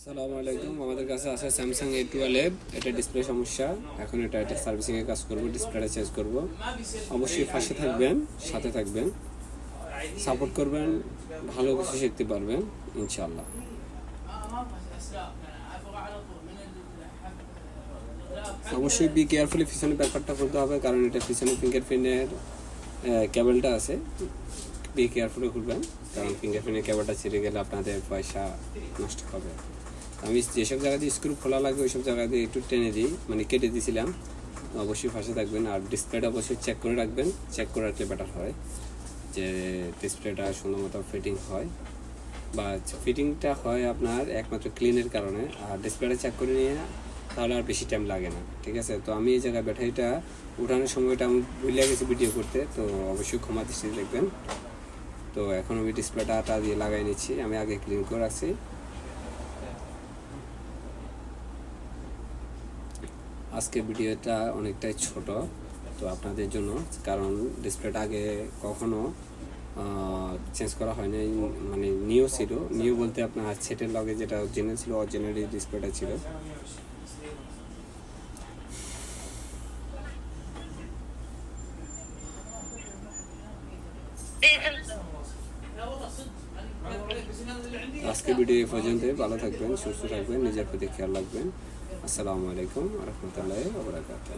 আসসালামু আলাইকুম। আমাদের কাছে আছে স্যামসাং A12, এটা ডিসপ্লে সমস্যা। এখন এটা সার্ভিসিং এর কাজ করব, ডিসপ্লেটা চেঞ্জ করব। অবশ্যই পাশে থাকবেন, সাথে থাকবেন, সাপোর্ট করবেন, ভালো কিছু শিখতে পারবেন ইনশাআল্লাহ। অবশ্যই বি কেয়ারফুলি পিছনে ব্যাপারটা খুলতে হবে, কারণ এটা পিছনে ফিঙ্গারপ্রিন্টের কেবলটা আছে। বি কেয়ারফুলি খুলবেন, কারণ ফিঙ্গারপ্রিন্টের কেবলটা ছিঁড়ে গেলে আপনাদের পয়সা নষ্ট হবে। আমি যেসব জায়গা দিয়ে স্ক্রু খোলা লাগবে ওইসব জায়গা দিয়ে একটু টেনে দিই, মানে কেটে দিয়েছিলাম। অবশ্যই পাশে থাকবেন, আর ডিসপ্লেটা অবশ্যই চেক করে রাখবেন। চেক করে রাখলে বেটার হয়, যে ডিসপ্লেটা সুন্দর মতো ফিটিং হয়, বা ফিটিংটা হয় আপনার একমাত্র ক্লিনের কারণে। আর ডিসপ্লেটা চেক করে নিয়ে তাহলে আর বেশি টাইম লাগে না, ঠিক আছে। তো আমি এই জায়গায় ব্যাটারিটা উঠানোর সময়টা আমি ভুলে গেছি ভিডিও করতে, তো অবশ্যই ক্ষমা দৃষ্টি দেখবেন। তো এখন আমি ডিসপ্লেটা আটা দিয়ে লাগাই নিচ্ছি, আমি আগে ক্লিন করে রাখছি। আজকে ভিডিওটা অনেকটাই ছোট তো আপনাদের জন্য, কারণ ডিসপ্লেটা আগে কখনো চেঞ্জ করা হয়নি, মানে নিউ ছিল। নিউ বলতে আপনার সেটের লগে যেটা অরিজিনাল ছিল, অরিজিনালি ডিসপ্লেটা ছিল। আজকে ভিডিও এই পর্যন্ত। ভালো থাকবেন, সুস্থ থাকবেন, নিজের প্রতি খেয়াল রাখবেন। আসসালামু আলাইকুম ওয়া রাহমাতুল্লাহি ওয়া বারাকাতুহু।